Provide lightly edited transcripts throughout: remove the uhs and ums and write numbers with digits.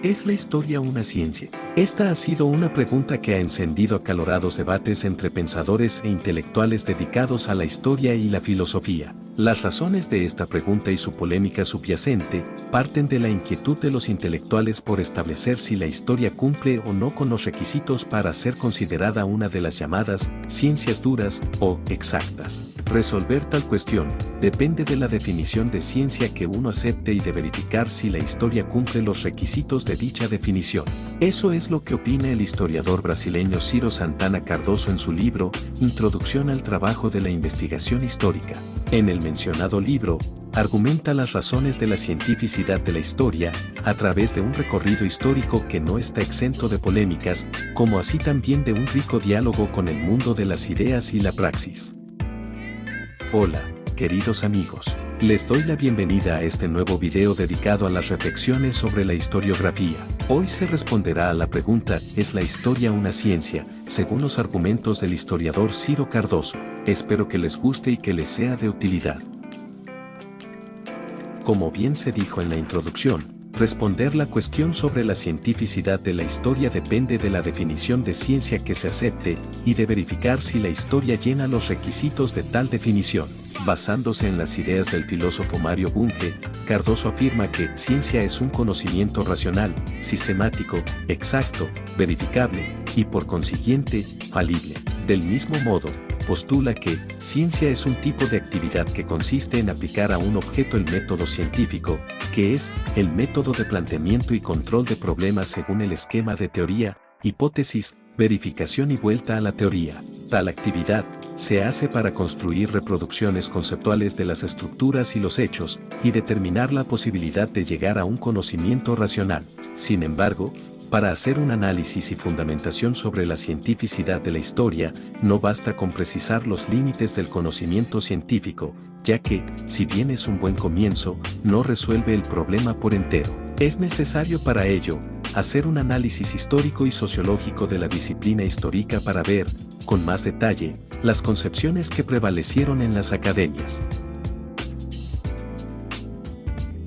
¿Es la historia una ciencia? Esta ha sido una pregunta que ha encendido acalorados debates entre pensadores e intelectuales dedicados a la historia y la filosofía. Las razones de esta pregunta y su polémica subyacente parten de la inquietud de los intelectuales por establecer si la historia cumple o no con los requisitos para ser considerada una de las llamadas ciencias duras o exactas. Resolver tal cuestión depende de la definición de ciencia que uno acepte y de verificar si la historia cumple los requisitos de dicha definición. Eso es lo que opina el historiador brasileño Ciro Santana Cardoso en su libro Introducción al trabajo de la investigación histórica. En el mencionado libro, argumenta las razones de la cientificidad de la historia a través de un recorrido histórico que no está exento de polémicas, como así también de un rico diálogo con el mundo de las ideas y la praxis. Hola, queridos amigos. Les doy la bienvenida a este nuevo video dedicado a las reflexiones sobre la historiografía. Hoy se responderá a la pregunta, ¿es la historia una ciencia?, según los argumentos del historiador Ciro Cardoso. Espero que les guste y que les sea de utilidad. Como bien se dijo en la introducción, responder la cuestión sobre la cientificidad de la historia depende de la definición de ciencia que se acepte y de verificar si la historia llena los requisitos de tal definición. Basándose en las ideas del filósofo Mario Bunge, Cardoso afirma que ciencia es un conocimiento racional, sistemático, exacto, verificable y por consiguiente, falible. Del mismo modo, postula que ciencia es un tipo de actividad que consiste en aplicar a un objeto el método científico, que es el método de planteamiento y control de problemas según el esquema de teoría, hipótesis, verificación y vuelta a la teoría. Tal actividad se hace para construir reproducciones conceptuales de las estructuras y los hechos, y determinar la posibilidad de llegar a un conocimiento racional. Sin embargo, para hacer un análisis y fundamentación sobre la cientificidad de la historia, no basta con precisar los límites del conocimiento científico, ya que, si bien es un buen comienzo, no resuelve el problema por entero. Es necesario para ello, hacer un análisis histórico y sociológico de la disciplina histórica para ver, con más detalle, las concepciones que prevalecieron en las academias.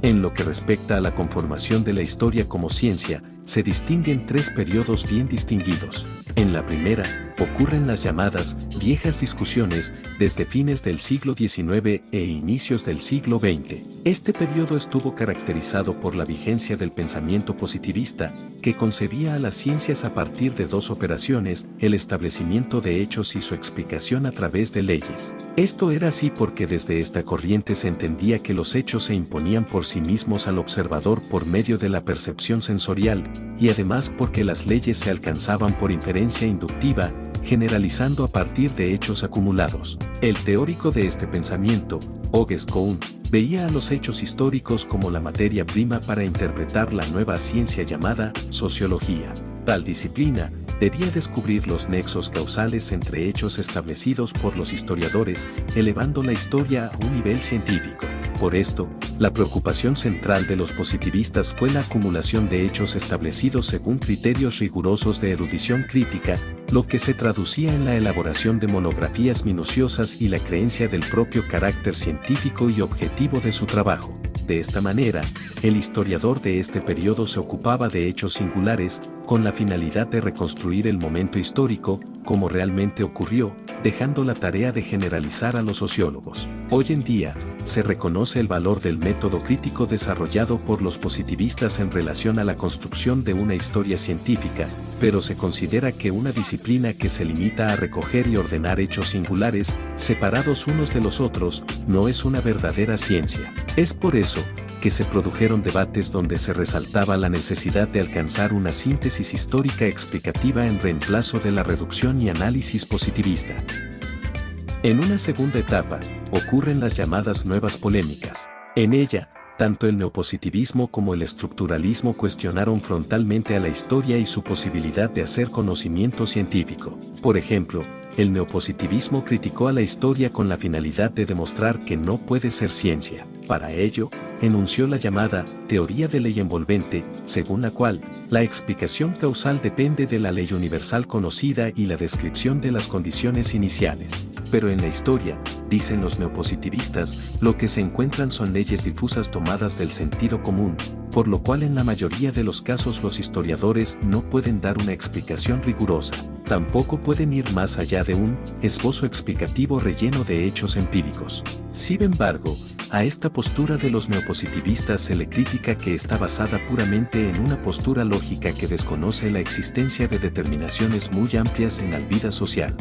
En lo que respecta a la conformación de la historia como ciencia, se distinguen tres periodos bien distinguidos. En la primera, ocurren las llamadas viejas discusiones desde fines del siglo XIX e inicios del siglo XX. Este periodo estuvo caracterizado por la vigencia del pensamiento positivista, que concebía a las ciencias a partir de dos operaciones, el establecimiento de hechos y su explicación a través de leyes. Esto era así porque desde esta corriente se entendía que los hechos se imponían por sí mismos al observador por medio de la percepción sensorial, y además porque las leyes se alcanzaban por inferencia inductiva, generalizando a partir de hechos acumulados. El teórico de este pensamiento, Auguste Comte, veía a los hechos históricos como la materia prima para interpretar la nueva ciencia llamada sociología. Tal disciplina debía descubrir los nexos causales entre hechos establecidos por los historiadores, elevando la historia a un nivel científico. Por esto, la preocupación central de los positivistas fue la acumulación de hechos establecidos según criterios rigurosos de erudición crítica, lo que se traducía en la elaboración de monografías minuciosas y la creencia del propio carácter científico y objetivo de su trabajo. De esta manera, el historiador de este periodo se ocupaba de hechos singulares, con la finalidad de reconstruir el momento histórico, como realmente ocurrió, dejando la tarea de generalizar a los sociólogos. Hoy en día, se reconoce el valor del método crítico desarrollado por los positivistas en relación a la construcción de una historia científica, pero se considera que una disciplina que se limita a recoger y ordenar hechos singulares, separados unos de los otros, no es una verdadera ciencia. Es por eso que se produjeron debates donde se resaltaba la necesidad de alcanzar una síntesis histórica explicativa en reemplazo de la reducción y análisis positivista. En una segunda etapa, ocurren las llamadas nuevas polémicas. En ella, tanto el neopositivismo como el estructuralismo cuestionaron frontalmente a la historia y su posibilidad de hacer conocimiento científico. Por ejemplo, el neopositivismo criticó a la historia con la finalidad de demostrar que no puede ser ciencia. Para ello, enunció la llamada teoría de ley envolvente, según la cual, la explicación causal depende de la ley universal conocida y la descripción de las condiciones iniciales. Pero en la historia, dicen los neopositivistas, lo que se encuentran son leyes difusas tomadas del sentido común, por lo cual en la mayoría de los casos los historiadores no pueden dar una explicación rigurosa. Tampoco pueden ir más allá de un esbozo explicativo relleno de hechos empíricos. Sin embargo, a esta postura de los neopositivistas se le critica que está basada puramente en una postura lógica que desconoce la existencia de determinaciones muy amplias en la vida social.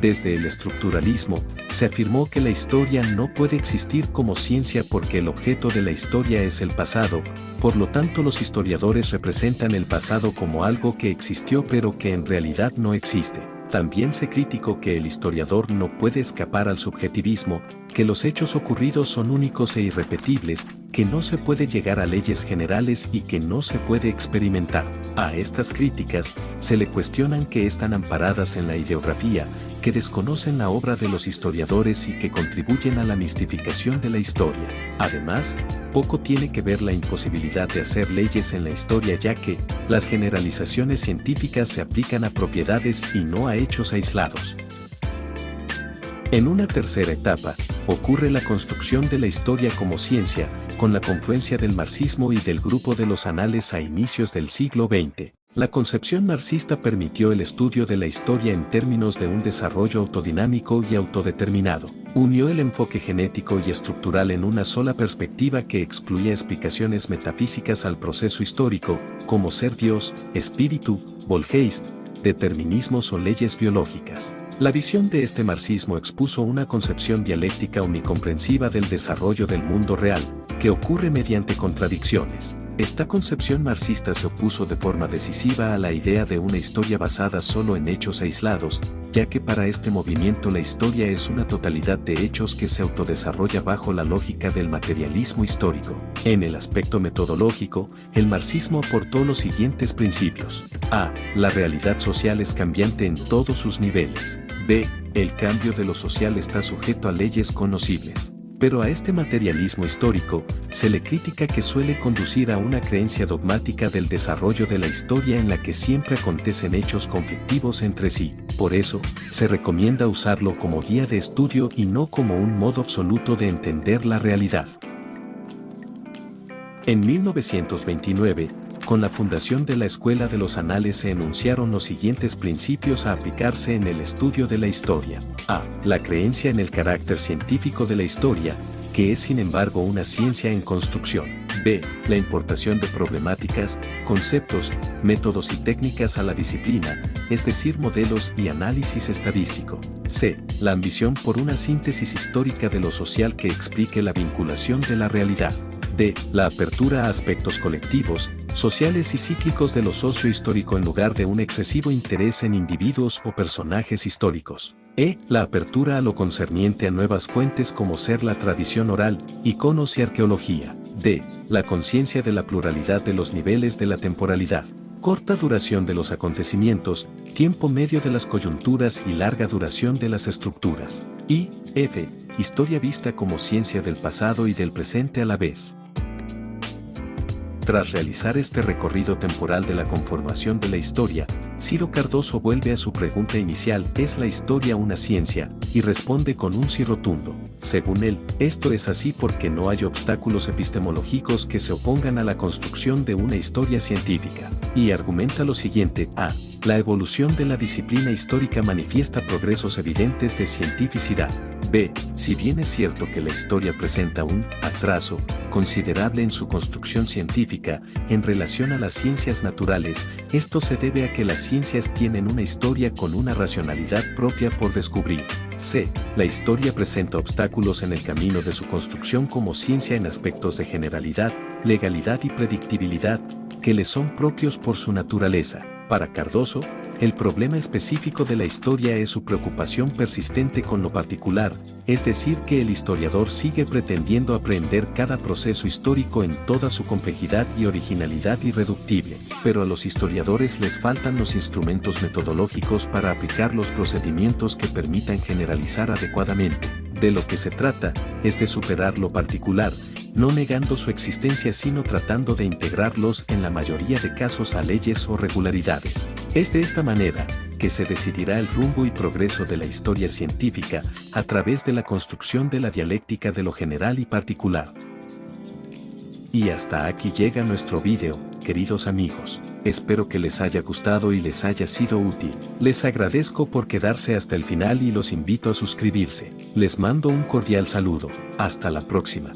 Desde el estructuralismo, se afirmó que la historia no puede existir como ciencia porque el objeto de la historia es el pasado, por lo tanto los historiadores representan el pasado como algo que existió pero que en realidad no existe. También se criticó que el historiador no puede escapar al subjetivismo, que los hechos ocurridos son únicos e irrepetibles, que no se puede llegar a leyes generales y que no se puede experimentar. A estas críticas se le cuestionan que están amparadas en la ideografía, que desconocen la obra de los historiadores y que contribuyen a la mistificación de la historia. Además, poco tiene que ver la imposibilidad de hacer leyes en la historia ya que las generalizaciones científicas se aplican a propiedades y no a hechos aislados. En una tercera etapa, ocurre la construcción de la historia como ciencia, con la confluencia del marxismo y del grupo de los anales a inicios del siglo XX. La concepción marxista permitió el estudio de la historia en términos de un desarrollo autodinámico y autodeterminado. Unió el enfoque genético y estructural en una sola perspectiva que excluía explicaciones metafísicas al proceso histórico, como ser Dios, espíritu, Volgeist, determinismos o leyes biológicas. La visión de este marxismo expuso una concepción dialéctica omnicomprensiva del desarrollo del mundo real, que ocurre mediante contradicciones. Esta concepción marxista se opuso de forma decisiva a la idea de una historia basada solo en hechos aislados, ya que para este movimiento la historia es una totalidad de hechos que se autodesarrolla bajo la lógica del materialismo histórico. En el aspecto metodológico, el marxismo aportó los siguientes principios. A. La realidad social es cambiante en todos sus niveles. B. El cambio de lo social está sujeto a leyes conocibles. Pero a este materialismo histórico se le critica que suele conducir a una creencia dogmática del desarrollo de la historia en la que siempre acontecen hechos conflictivos entre sí. Por eso, se recomienda usarlo como guía de estudio y no como un modo absoluto de entender la realidad. En 1929, con la fundación de la Escuela de los Anales se enunciaron los siguientes principios a aplicarse en el estudio de la historia. A. La creencia en el carácter científico de la historia, que es sin embargo una ciencia en construcción. B. La importación de problemáticas, conceptos, métodos y técnicas a la disciplina, es decir, modelos y análisis estadístico. C. La ambición por una síntesis histórica de lo social que explique la vinculación de la realidad. D. La apertura a aspectos colectivos, sociales y cíclicos de lo socio-histórico en lugar de un excesivo interés en individuos o personajes históricos. E. La apertura a lo concerniente a nuevas fuentes como ser la tradición oral, iconos y arqueología. D. La conciencia de la pluralidad de los niveles de la temporalidad. Corta duración de los acontecimientos, tiempo medio de las coyunturas y larga duración de las estructuras. Y F. Historia vista como ciencia del pasado y del presente a la vez. Tras realizar este recorrido temporal de la conformación de la historia, Ciro Cardoso vuelve a su pregunta inicial: ¿es la historia una ciencia? Y responde con un sí rotundo. Según él, esto es así porque no hay obstáculos epistemológicos que se opongan a la construcción de una historia científica. Y argumenta lo siguiente: A. La evolución de la disciplina histórica manifiesta progresos evidentes de cientificidad. B. Si bien es cierto que la historia presenta un atraso considerable en su construcción científica en relación a las ciencias naturales, esto se debe a que las ciencias tienen una historia con una racionalidad propia por descubrir. C. La historia presenta obstáculos en el camino de su construcción como ciencia en aspectos de generalidad, legalidad y predictibilidad, que le son propios por su naturaleza. Para Cardoso, el problema específico de la historia es su preocupación persistente con lo particular, es decir que el historiador sigue pretendiendo aprender cada proceso histórico en toda su complejidad y originalidad irreductible, pero a los historiadores les faltan los instrumentos metodológicos para aplicar los procedimientos que permitan generalizar adecuadamente. De lo que se trata es de superar lo particular, no negando su existencia sino tratando de integrarlos en la mayoría de casos a leyes o regularidades. Es de esta manera que se decidirá el rumbo y progreso de la historia científica a través de la construcción de la dialéctica de lo general y particular. Y hasta aquí llega nuestro vídeo, queridos amigos. Espero que les haya gustado y les haya sido útil. Les agradezco por quedarse hasta el final y los invito a suscribirse. Les mando un cordial saludo. Hasta la próxima.